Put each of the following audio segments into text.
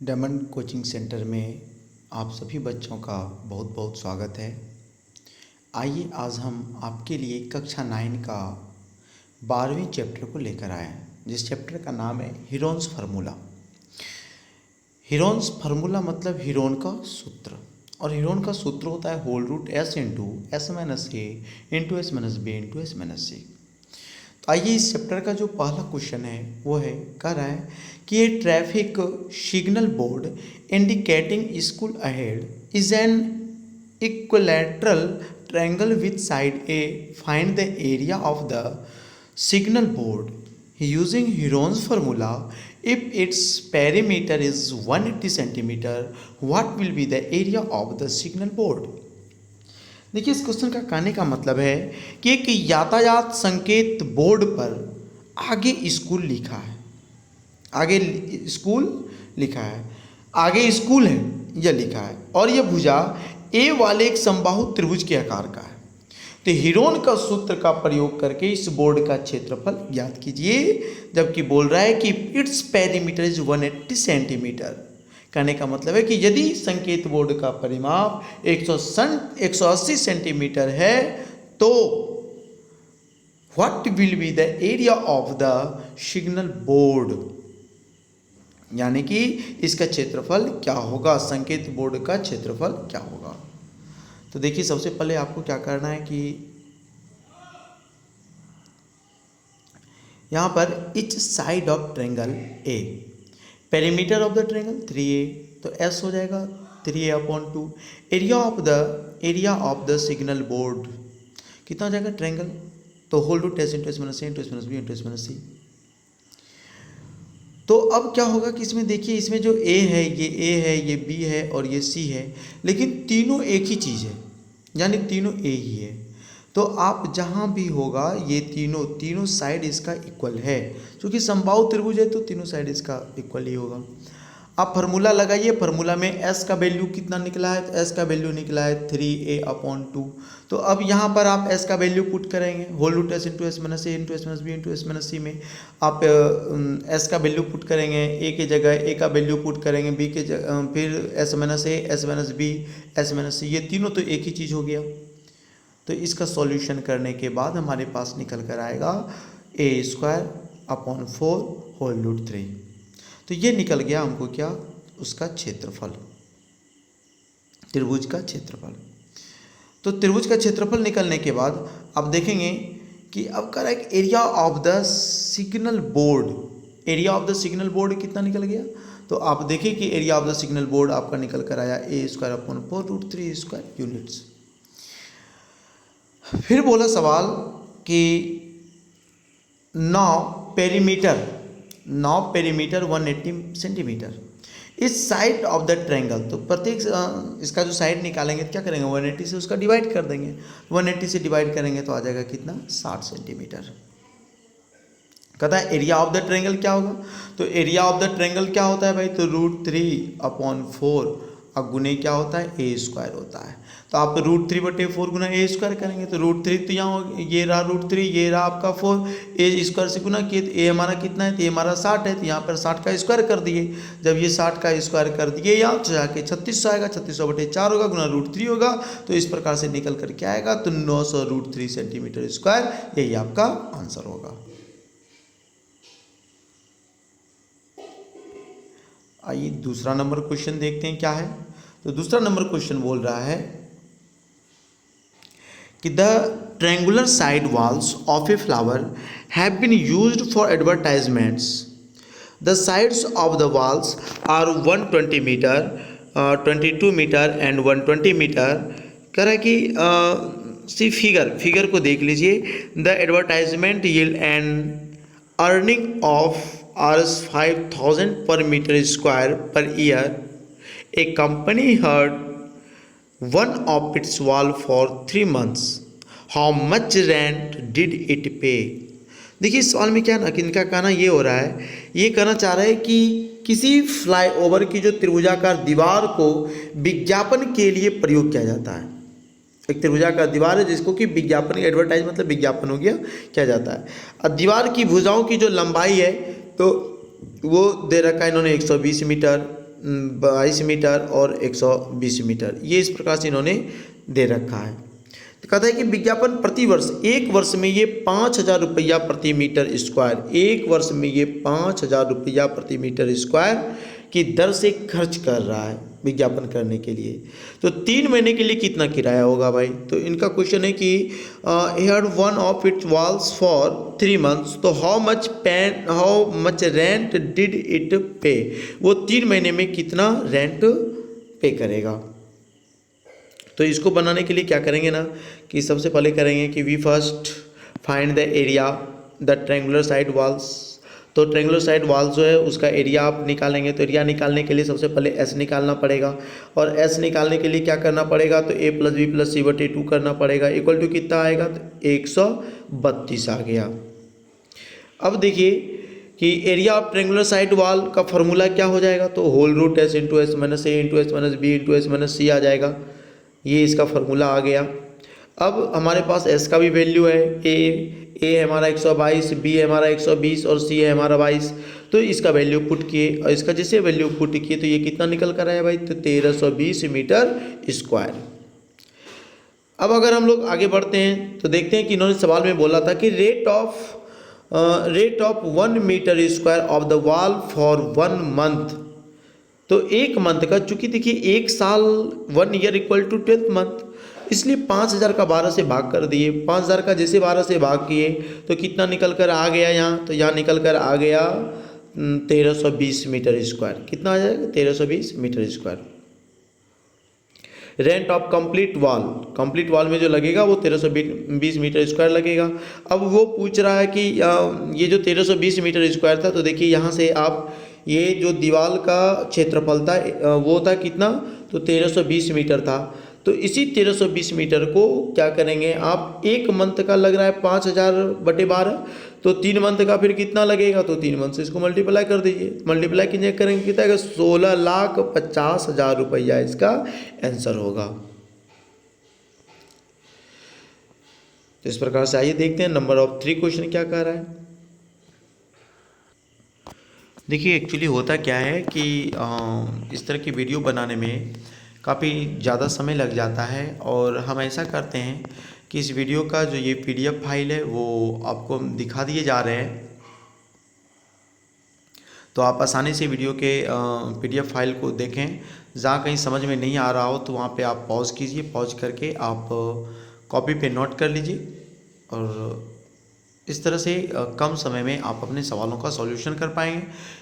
Diamond coaching centre में आप सभी बच्चों का बहुत बहुत स्वागत है। आइए आज हम आपके लिए कक्षा 9 का 12वें चैप्टर को लेकर आए हैं, जिस चैप्टर का नाम है हीरोन्स फार्मूला। हीरोन्स फार्मूला मतलब हीरोन का सूत्र, और हीरोन का सूत्र होता है whole root S into S minus ए into S minus B into S minus C. तो आइए इस चैप्टर का जो पहला क्वेश्चन है वो है, कह रहा है कि ये traffic signal board indicating school ahead is an equilateral triangle with side A, find the area of the signal board using Heron's formula. If its perimeter is 180 centimetre, what will be the area of the signal board. देखिए, इस question का कहने का मतलब है कि एक यातायात संकेत बोर्ड पर आगे स्कूल लिखा है, आगे स्कूल लिखा है, आगे स्कूल है यह लिखा है, और यह भुजा ए वाले एक समबाहु त्रिभुज के आकार का है। तो हीरोन का सूत्र का प्रयोग करके इस बोर्ड का क्षेत्रफल ज्ञात कीजिए, जबकि बोल रहा है कि इट्स पेरीमीटर इज 180 सेंटीमीटर। कहने का मतलब है कि यदि संकेत बोर्ड का परिमाप 180 सेंटीमीटर है तो what will be the area of the signal board, यानी कि इसका क्षेत्रफल क्या होगा, संकेत बोर्ड का क्षेत्रफल क्या होगा। तो देखिए, सबसे पहले आपको क्या करना है कि यहां पर each side of triangle A, perimeter of the triangle 3a, तो s हो जाएगा 3a/2। Area of the signal board कितना हो जाएगा ट्रायंगल, तो whole root s into S minus ए into S minus B into S minus C. तो अब क्या होगा कि इसमें देखिए, इसमें जो a है ये b है और ये c है, लेकिन तीनों एक ही चीज़ है, यानी तीनों a ही है। तो आप जहाँ भी होगा ये तीनों साइड इसका इक्वल है, क्योंकि समबाहु त्रिभुज है तो तीनों साइड इसका इक्वल ही होगा। आप फार्मूला लगाइए, फार्मूला में s का वैल्यू कितना निकला है, तो s का वैल्यू निकला है 3a/2। तो अब यहाँ पर आप s का वैल्यू पुट करेंगे, whole root s into S minus ए into S minus B into S minus C में आप s का वैल्यू पुट करेंगे, a की जगह a का वैल्यू पुट करेंगे, b के जगह फिर s minus A, S minus B, S minus C, ये तीनों तो एक ही चीज़ हो गया। तो इसका सॉल्यूशन करने के बाद हमारे पास निकल कर आएगा a² होल रूट 3। तो ये निकल गया हमको क्या, उसका क्षेत्रफल, त्रिभुज का क्षेत्रफल। तो त्रिभुज का क्षेत्रफल निकलने के बाद अब देखेंगे कि अब कर रहा है कि area of the signal board, area of the signal board कितना निकल गया। तो आप देखिए कि area of the signal board आपका निकल कर आया a² रूट 3² यूनिट्स। फिर बोला सवाल कि नाउ पेरीमीटर 180 सेंटीमीटर इस साइड ऑफ द ट्रायंगल। तो प्रत्येक इसका जो साइड निकालेंगे तो क्या करेंगे, 180 से उसका डिवाइड कर देंगे, 180 से डिवाइड करेंगे तो आ जाएगा कितना, 60 सेंटीमीटर। कहता है एरिया ऑफ द ट्रायंगल क्या होगा, तो एरिया ऑफ द ट्रायंगल क्या होता है भाई, तो रूट 3/4 और गुने क्या होता है, a² होता है। तो आप रूट 3/4 गुना a² करेंगे तो रूट 3, तो यहाँ ये रहा रूट 3, ये रहा आपका 4, a² से गुना किए तो a हमारा कितना है, तो a हमारा 60 है, तो यहाँ पर 60 का स्क्वायर कर दिए। जब ये 60 का स्क्वायर कर दिए यहाँ तो जाके 3600 आएगा, 3600/4 होगा गुना रूट 3 होगा, तो इस प्रकार से निकल कर क्या आएगा, तो 900 रूट 3 सेंटीमीटर स्क्वायर, यही आपका आंसर होगा। आइए दूसरा नंबर क्वेश्चन देखते हैं क्या है। तो दूसरा नंबर क्वेश्चन बोल रहा है कि the triangular side walls of a flyover have been used for advertisements. The sides of the walls are 120 metre, 22 metre and 120 metre. कह रहा है कि सी फिगर को देख लीजिए। The advertisement yield an earning of Rs 5000 per meter square per year. A company had one of its wall for 3 months. How much rent did it pay? देखिए, इस सवाल में क्या ना कि इनका कहना ये हो रहा है, ये कहना चाह रहा है कि किसी फ्लाईओवर की जो त्रिभुजाकार दीवार को विज्ञापन के लिए प्रयोग किया जाता है। एक त्रिभुजाकार दीवार है जिसको कि विज्ञापन, एडवर्टाइज मतलब विज्ञापन हो गया, किया जाता है। और दीवार की भुजाओं की जो लंबाई है तो वो दे रखा है इन्होंने 120 मीटर, 22 मीटर और 120 मीटर, ये इस प्रकार से इन्होंने दे रखा है। तो कहता है कि विज्ञापन प्रति वर्ष, एक वर्ष में ये 5,000 रुपया प्रति मीटर स्क्वायर, एक वर्ष में ये 5,000 रुपया प्रति मीटर स्क्वायर की दर से खर्च कर रहा है विज्ञापन करने के लिए। तो 3 महीने के लिए कितना किराया होगा भाई? तो इनका क्वेश्चन है कि here one of it walls for 3 months, तो how much rent did it पे, वो 3 महीने में कितना रेंट पे करेगा। तो इसको बनाने के लिए क्या करेंगे ना कि सबसे पहले करेंगे कि we first find the area the triangular side walls. तो ट्रायंगुलर साइड वॉल जो है उसका एरिया आप निकालेंगे। तो एरिया निकालने के लिए सबसे पहले एस निकालना पड़ेगा, और एस निकालने के लिए क्या करना पड़ेगा? तो ए प्लस बी प्लस सी बटे 2 करना पड़ेगा, इक्वल टू कितना आएगा? तो 132 आ गया। अब देखिए कि area of triangular side wall का फॉर्मूला क्या हो जाएगा? तो whole root S into S minus ए into S minus B into S minus c आ जाएगा। ये इसका फॉर्मूला आ गया। अब हमारे पास एस का भी वैल्यू है, ए है हमारा 122, बी है हमारा 120 और सी है हमारा 22। तो इसका वैल्यू पुट किए, और इसका जैसे वैल्यू पुट किए तो ये कितना निकल कर आया भाई? तो 1320 मीटर स्क्वायर। अब अगर हम लोग आगे बढ़ते हैं तो देखते हैं कि इन्होंने सवाल में बोला था कि rate of 1 metre square of the wall for 1 month। तो 1 मंथ का, चूंकि देखिए 1 साल 1 ईयर इक्वल टू 12 month, इसलिए 5,000 का 12 से भाग कर दिए। 5,000 का जैसे 12 से भाग किए तो कितना निकल कर आ गया यहाँ? तो यहाँ निकल कर आ गया 1320 मीटर स्क्वायर। कितना आ जाएगा? 1320 metre square. Rent of complete wall में जो लगेगा वो 1320 मीटर स्क्वायर लगेगा। अब वो पूछ रहा है कि ये जो 1320 मीटर स्क्वायर था, तो देखिए यहाँ से आप ये जो दीवार का क्षेत्रफल था वो था कितना? तो 1320 मीटर था। तो इसी 1320 मीटर को क्या करेंगे आप? 1 मंथ का लग रहा है 5,000 बटे 12, तो 3 मंथ का फिर कितना लगेगा? तो 3 मंथ से इसको मल्टीप्लाई कर दीजिए। मल्टीप्लाई कितने करेंगे? कितना आएगा? 16,50,000 रुपया इसका आंसर होगा। तो इस प्रकार से आइए देखते हैं नंबर ऑफ 3 क्वेश्चन क्या कह रहा है। देखिए एक्चुअली होता क्या है कि इस तरह की वीडियो बनाने में काफ़ी ज़्यादा समय लग जाता है, और हम ऐसा करते हैं कि इस वीडियो का जो ये PDF फाइल है वो आपको दिखा दिए जा रहे हैं। तो आप आसानी से वीडियो के PDF फाइल को देखें। जहाँ कहीं समझ में नहीं आ रहा हो तो वहाँ पे आप पॉज कीजिए, पॉज करके आप कॉपी पे नोट कर लीजिए, और इस तरह से कम समय में आप अपने सवालों का सॉल्यूशन कर पाएंगे।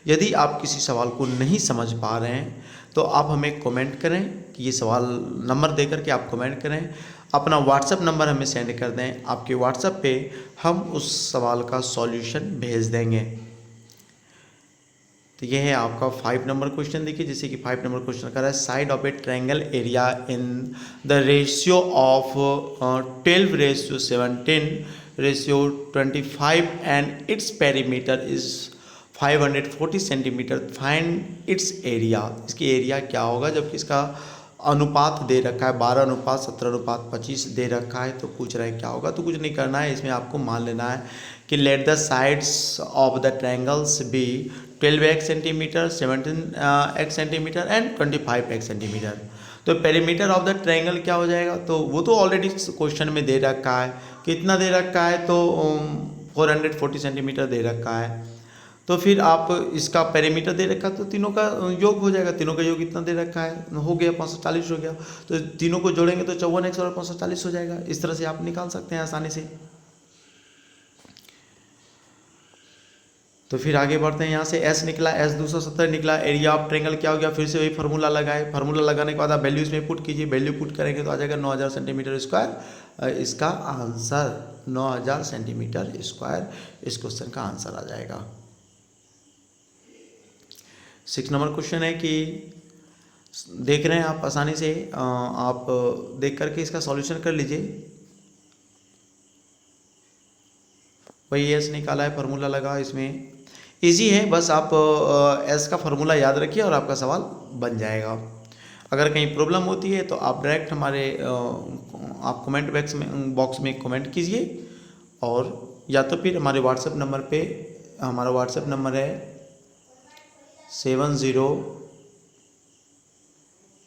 यदि आप किसी सवाल को नहीं समझ पा रहे हैं तो आप हमें कमेंट करें कि ये सवाल नंबर दे करके आप कमेंट करें, अपना व्हाट्सएप नंबर हमें सेंड कर दें। आपके व्हाट्सएप पे हम उस सवाल का सॉल्यूशन भेज देंगे। तो ये है आपका 5 नंबर क्वेश्चन। देखिए जैसे कि 5 नंबर क्वेश्चन कर रहा है, side of A triangle area in the ratio of 12:17:25 and its perimeter is 540 centimetre, find its area. इसकी एरिया क्या होगा? जबकि इसका अनुपात दे रखा है 12:17:25 दे रखा है। तो पूछ रहा है क्या होगा? तो कुछ नहीं करना है, इसमें आपको मान लेना है कि let the sides of the triangles be 12x centimetre, 17x centimetre and 25x centimetre. तो पेरीमीटर ऑफ द ट्रायंगल क्या हो जाएगा? तो वो तो ऑलरेडी क्वेश्चन में दे रखा है। कितना दे रखा है? तो 440 सेंटीमीटर दे रखा है। तो फिर आप इसका पेरीमीटर दे रखा है तो तीनों का योग हो जाएगा। तीनों का योग कितना दे रखा है? हो गया 540 हो गया। तो तीनों को जोड़ेंगे तो 54x और 540 हो जाएगा। इस तरह से आप निकाल सकते हैं आसानी से। तो फिर आगे बढ़ते हैं। यहाँ से S निकला, S 270 निकला। एरिया ऑफ ट्रायंगल क्या हो गया? फिर से वही फार्मूला लगाए। फार्मूला लगाने के बाद आप वैल्यू इसमें पुट कीजिए। वैल्यू पुट करेंगे तो आ जाएगा 9,000 सेंटीमीटर स्क्वायर। इसका आंसर 9,000 सेंटीमीटर स्क्वायर इस क्वेश्चन का आंसर आ जाएगा। 6 नंबर क्वेश्चन है कि देख रहे हैं आप आसानी से, आप देख करके इसका सॉल्यूशन कर लीजिए। वही एस निकाला है, फार्मूला लगा, इसमें इजी है। बस आप एस का फार्मूला याद रखिए और आपका सवाल बन जाएगा। अगर कहीं प्रॉब्लम होती है तो आप डायरेक्ट हमारे आप कमेंट बॉक्स में कमेंट कीजिए, और या तो फिर हमारे व्हाट्सएप नंबर पे, हमारा व्हाट्सएप नंबर है 70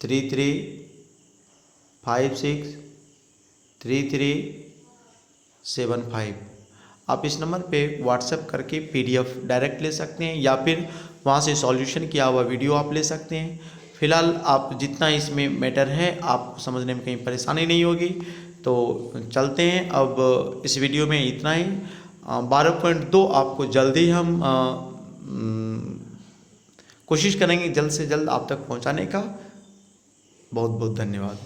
33563375। आप इस नंबर पे व्हाट्सएप करके PDF डायरेक्ट ले सकते हैं या फिर वहाँ से सॉल्यूशन किया हुआ वीडियो आप ले सकते हैं। फिलहाल आप जितना इसमें मैटर है आपको समझने में कहीं परेशानी नहीं होगी। तो चलते हैं, अब इस वीडियो में इतना ही। 12.2 आपको जल्दी हम कोशिश करेंगे जल्द से जल्द आप तक पहुंचाने का। बहुत बहुत धन्यवाद।